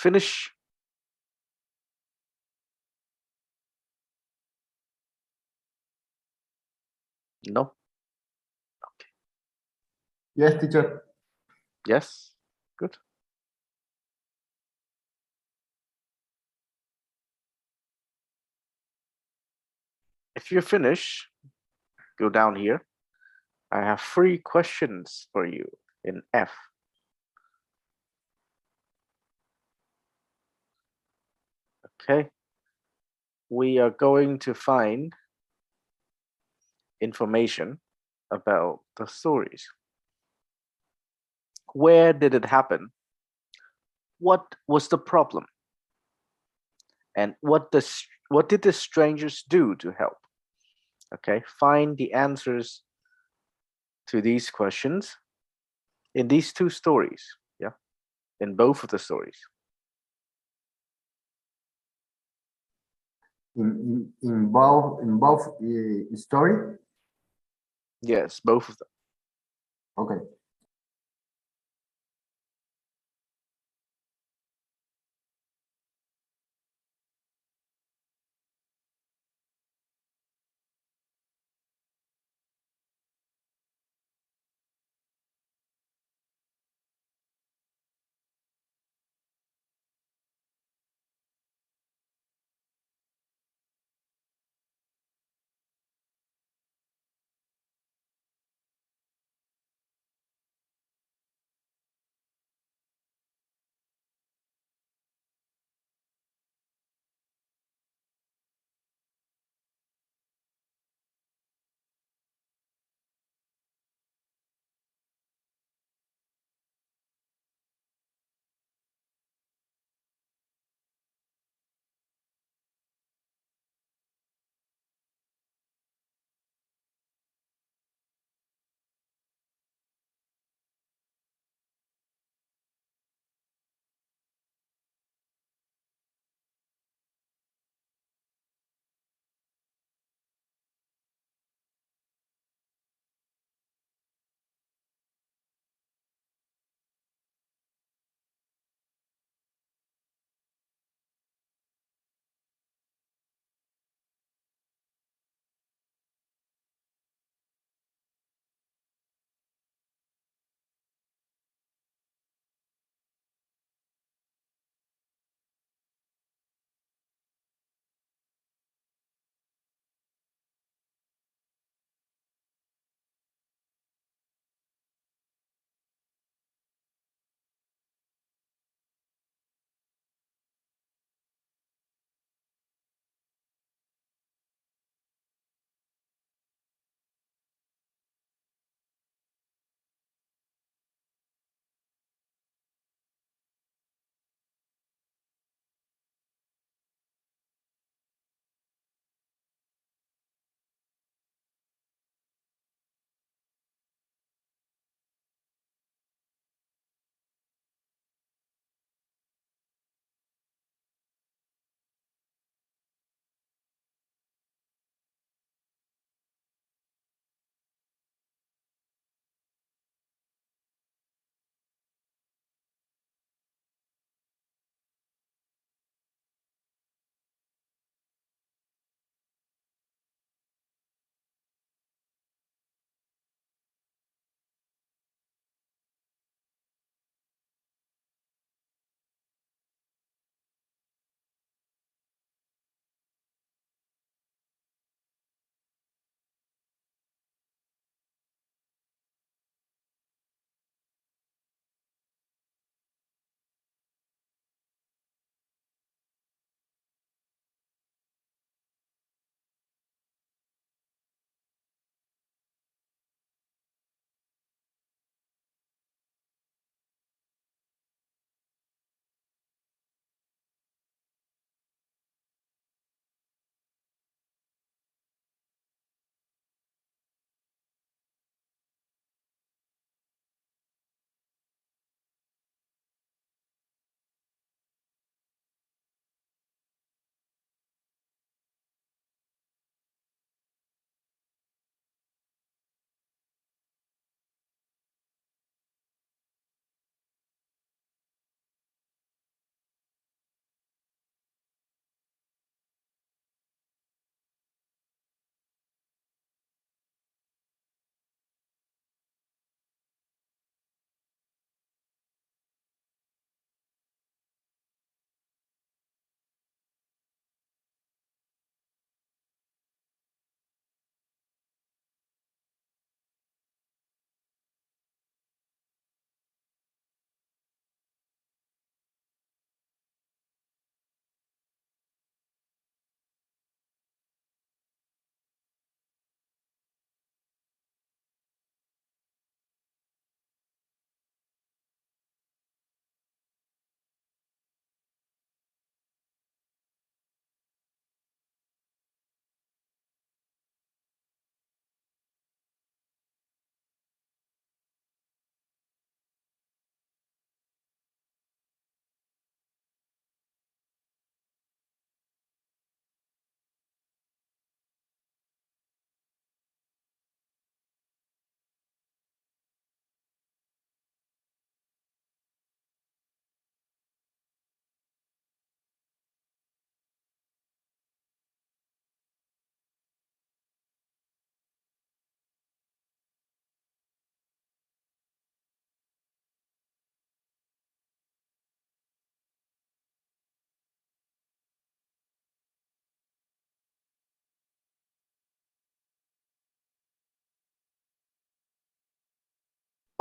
finish? No? Yes, teacher. Yes? Good. If you finish, go down here. I have 3 questions for you in F. Okay. We are going to find information about the stories. Where did it happen? What was the problem? And what did the strangers do to help? Okay, find the answers to these questions in these 2 stories. Yeah, in both of the stories. In both story. Yes, both of them. Okay.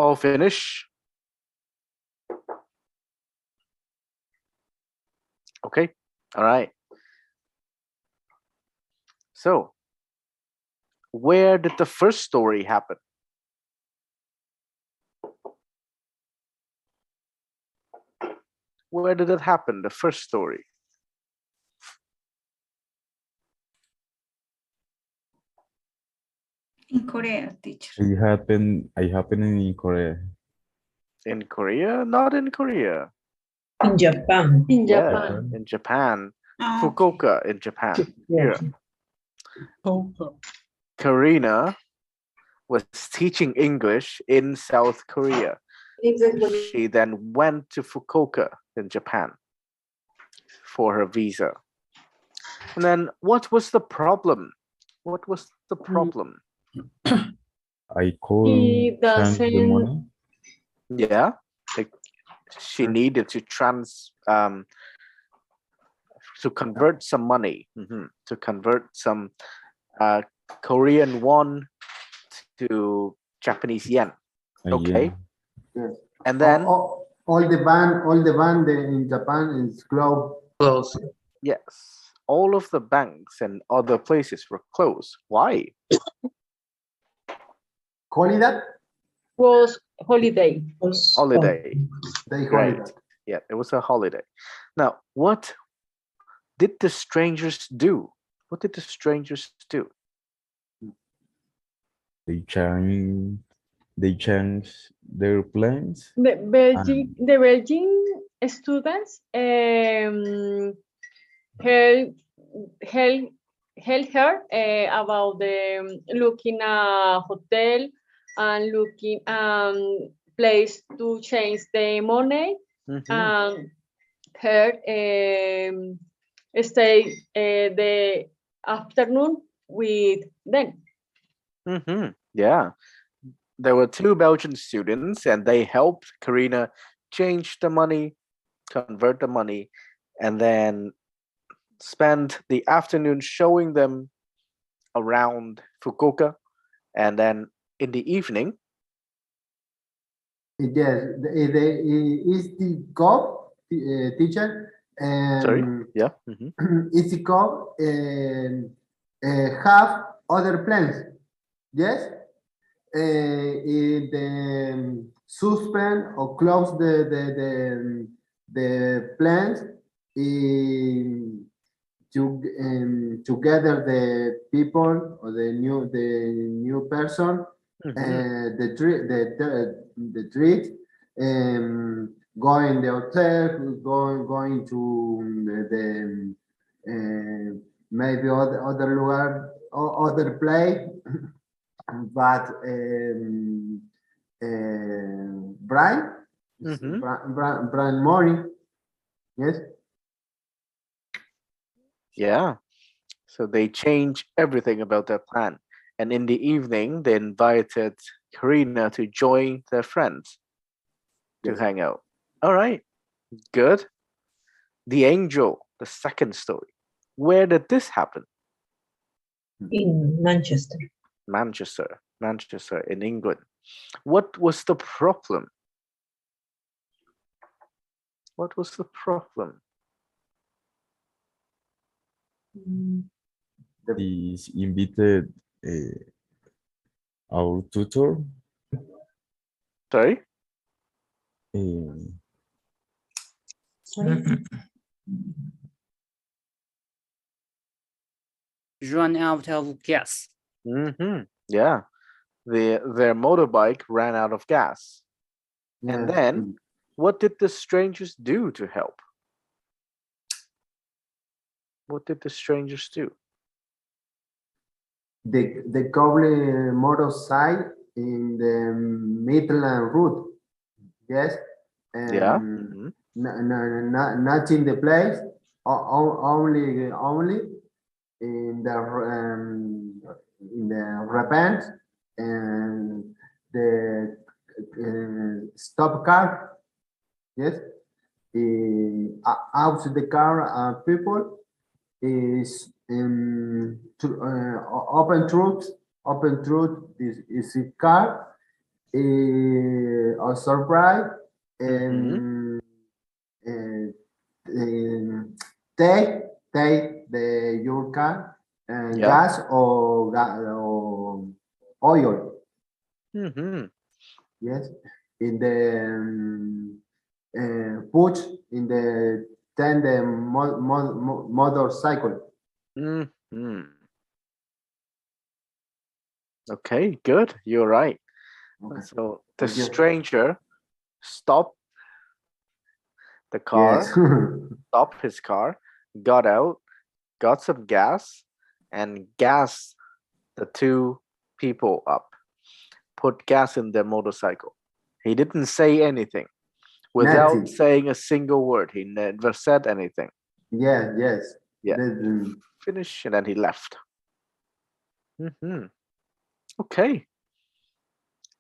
all finish? Okay, all right. So, where did the first story happen? Where did it happen, the first story? In Korea, teacher. I happened in Korea. In Korea? Not in Korea. In Japan. In Yeah, Japan. in Japan. Oh, Fukuoka in Japan. Yes. Here. Karina was teaching English in South Korea. Exactly. She then went to Fukuoka in Japan for her visa. And then what was the problem? What was the problem? I could He change the doesn't- money. Yeah, like she needed to to convert some money, to convert some Korean won to Japanese yen. Okay. Yeah. Yes. And then All the band in Japan is closed. Close. yes, all of the banks and other places were closed. Why? Holiday? Was holiday. Holiday. They Right. holiday. Yeah, it was a holiday. Now, what did the strangers do? What did the strangers do? They change their plans. The Belgian students help her about the looking a hotel and looking place to change the money. Mhm. Her stay the afternoon with them. Yeah, there were two Belgian students, and they helped Karina change the money, convert the money, and then spend the afternoon showing them around Fukuoka. And then in the evening, Yes, is the cop teacher sorry, and yeah, is the cop and have other plans. Yes, in the suspend or close the plans in together the people or the new person the treat going the hotel going to maybe other lugar other place but Brian Brian morning yes yeah. So they changed everything about their plan. And in the evening, they invited Karina to join their friends to Yes. hang out. All right, good. The angel, the second story. Where did this happen? In Manchester. Manchester in England. What was the problem? What was the problem? Is invited our tutor. Sorry? Run out of gas. Yeah. Their motorbike ran out of gas. And Yes. then what did the strangers do to help? What did the strangers do? The cable motorcycle in the Midland route. Yes. Yeah. Not in the place. Only in the repent and the stop car. Yes. Out the car people is open truth is a car a surprise Mhm. and take your car Yeah. gas or oil. Mhm. Yes, in the put in the tandem motorcycle. Mhm. Okay, good. You're right. Okay. So the Thank you. stranger stopped the Yes. car, stopped his car, got out, got some gas, and gassed the two people up. Put gas in their motorcycle. He didn't say anything. Without Nothing. saying a single word, he never said anything. Yes, yes. Yeah. The- Finish, and then he left. Mhm. Okay.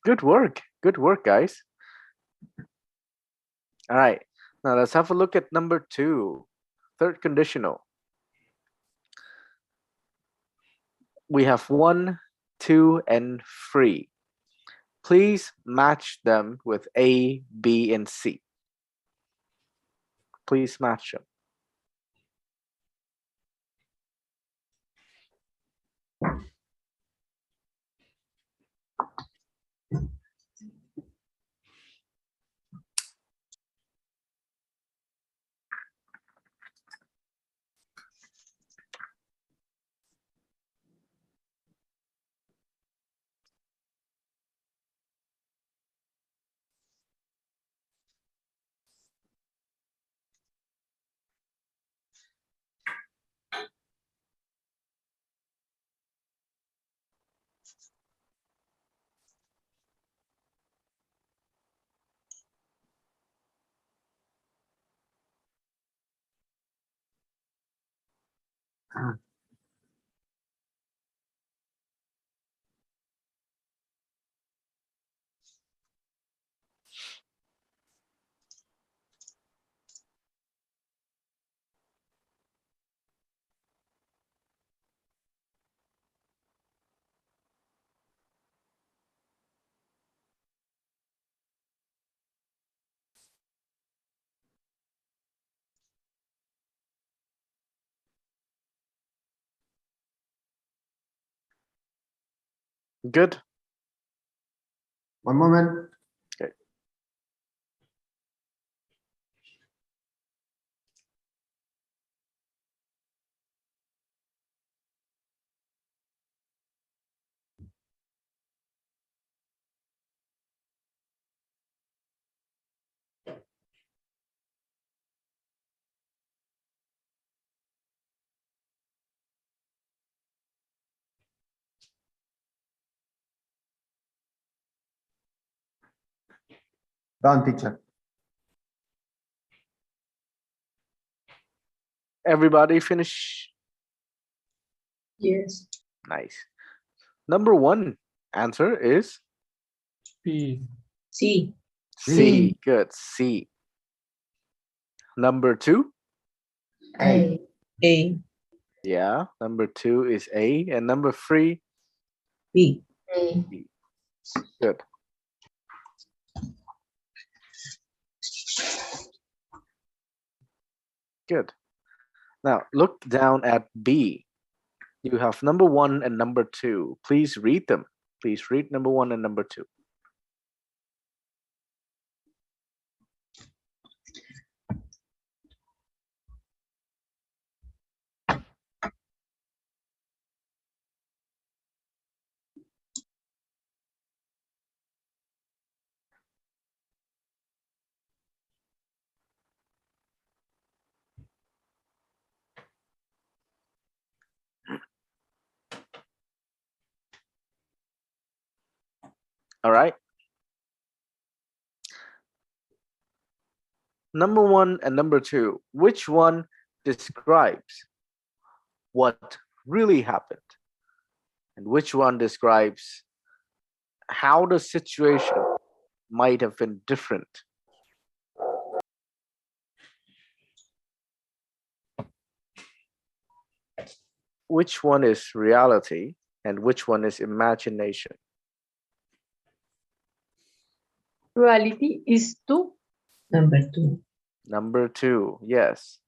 Good work. Good work, guys. All right. Now let's have a look at number 2, third conditional. We have 1, 2, and 3. Please match them with A, B, and C. Please match them. Good. One moment. Okay. Done, teacher. Everybody finish. Yes. Nice. Number 1 answer is C. C. C. Good. C. Number 2. A. A. Yeah. Number 2 is A. And number 3, B. B. Good. Good. Now look down at B. You have number 1 and number 2. Please read them. Please read number 1 and number 2. All right. Number 1 and number 2. Which one describes what really happened? And which one describes how the situation might have been different? Which one is reality and which one is imagination? Reality is to Number 2. Number 2, yes.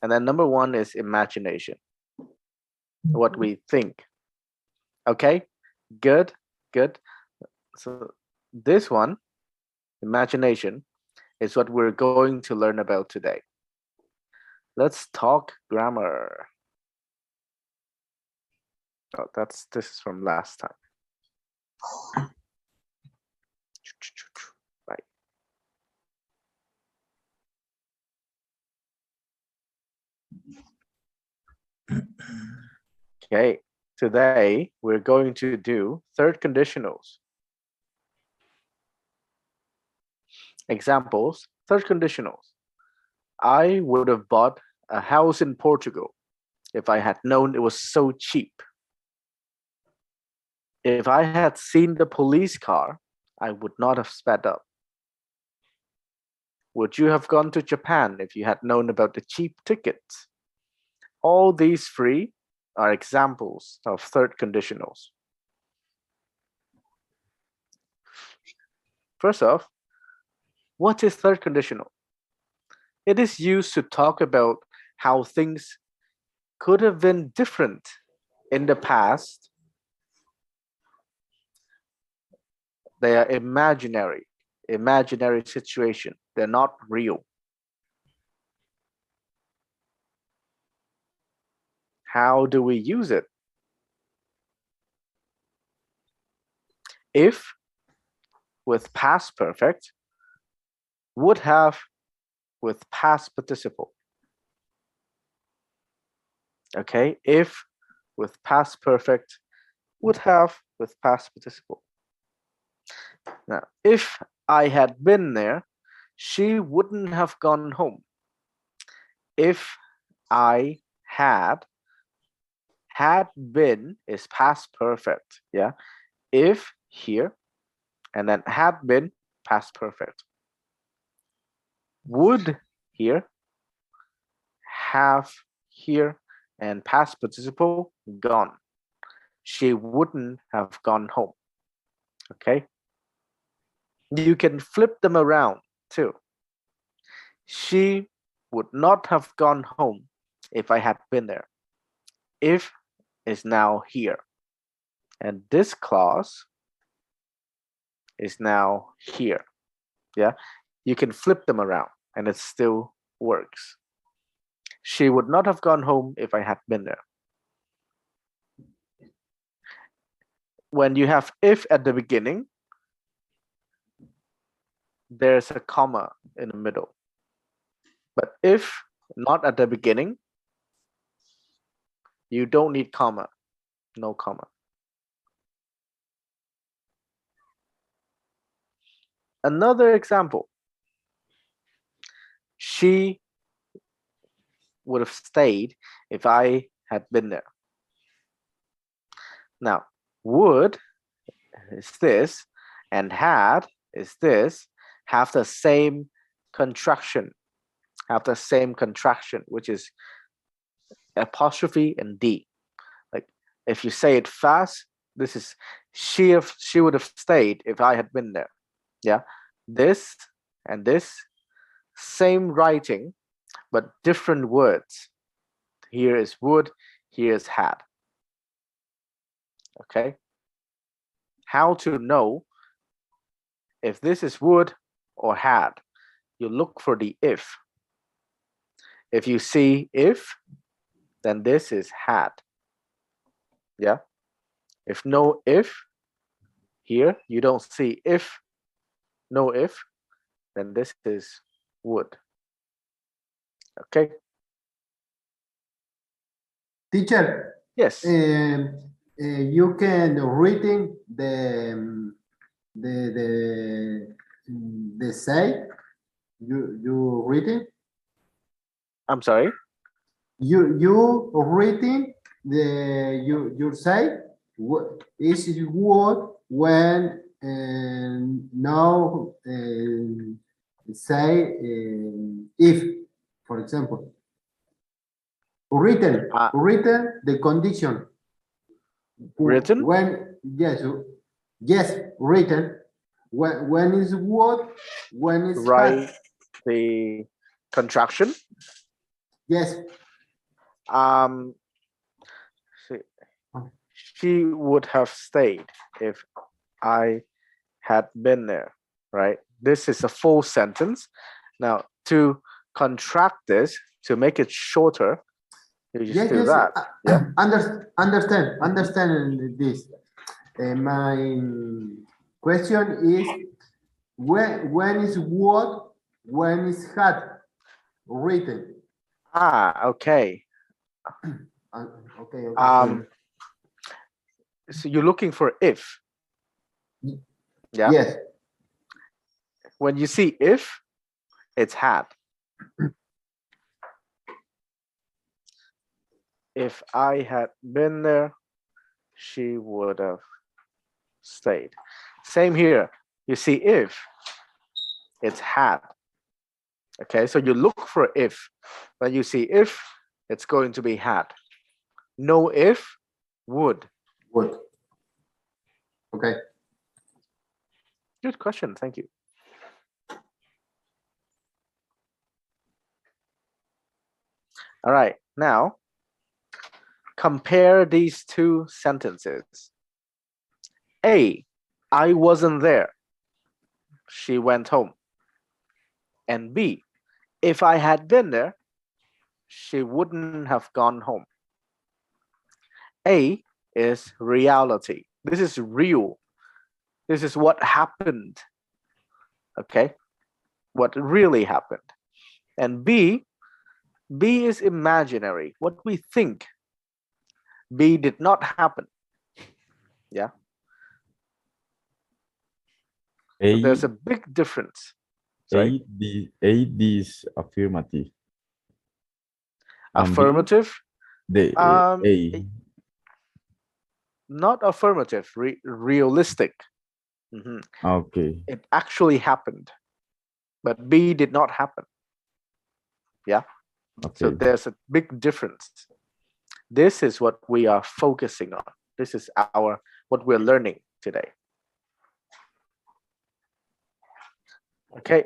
And then number 1 is imagination, what we think. Okay, good, good. So this one, imagination, is what we're going to learn about today. Let's talk grammar. Oh, this is from last time. Right. Okay, today we're going to do third conditionals. Examples, third conditionals. I would have bought a house in Portugal if I had known it was so cheap. If I had seen the police car, I would not have sped up. Would you have gone to Japan if you had known about the cheap tickets? All these three are examples of third conditionals. First off, what is third conditional? It is used to talk about how things could have been different in the past. They are imaginary situation. They're not real. How do we use it? If with past perfect, would have with past participle. Okay, if with past perfect, would have with past participle. Now, if I had been there, she wouldn't have gone home. If I had been is past perfect. Yeah, if here, and then had been past perfect. Would here, have here, and past participle gone. She wouldn't have gone home. Okay, you can flip them around too. She would not have gone home if I had been there. If is now here, and this clause is now here. Yeah, you can flip them around and it still works. She would not have gone home if I had been there. When you have if at the beginning, there's a comma in the middle. But if not at the beginning, you don't need comma, no comma. Another example, she would have stayed if I had been there. Now, would is this, and had is this, have the same contraction, which is apostrophe and D. Like if you say it fast, this is she would have stayed if I had been there. Yeah, this and this, same writing, but different words. Here is would, here is had. Okay, how to know if this is would or had? You look for the if. If you see if, then this is had. Yeah, if no if here, you don't see if, no if, then this is would. Okay. Teacher, Yes. you can reading the say you reading I'm sorry. you reading the you say is word when now say if, for example, written the condition Written? when yes written When is what? When is Write had? the contraction. Yes. She- she would have stayed if I had been there, right? This is a full sentence. Now, to contract this, to make it shorter, you just Yes, do yes. that. Yeah. Understand this. My question is when is what? When is had written? Okay. Okay. So you're looking for if. Yeah. Yes. When you see if, it's had. If I had been there, she would have stayed. Same here. You see if, it's had. Okay, so you look for if. When you see if, it's going to be had. No if, would. What? Okay. Good question. Thank you. All right, now compare these two sentences. A, I wasn't there. She went home. And B, if I had been there, she wouldn't have gone home. A is reality. This is real. This is what happened. Okay, what really happened. And B is imaginary, what we think. B did not happen. Yeah. So there's a big difference. Sorry? A is affirmative. And B, Affirmative. the A. Not affirmative, realistic. Mhm. Okay. It actually happened, but B did not happen. Yeah. So Okay. there's a big difference. This is what we are focusing on. This is what we're learning today. Okay.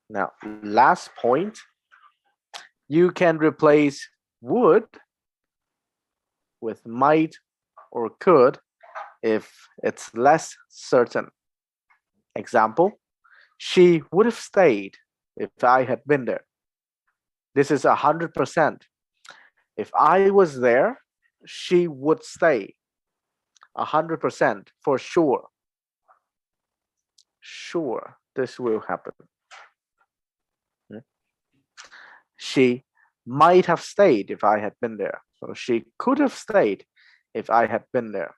Now, last point. You can replace would with might or could if it's less certain. Example, she would have stayed if I had been there. This is 100%. If I was there, she would stay. 100% for sure. Sure, this will happen. She might have stayed if I had been there. So she could have stayed if I had been there.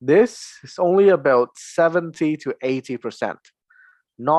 This is only about 70 to 80%. Not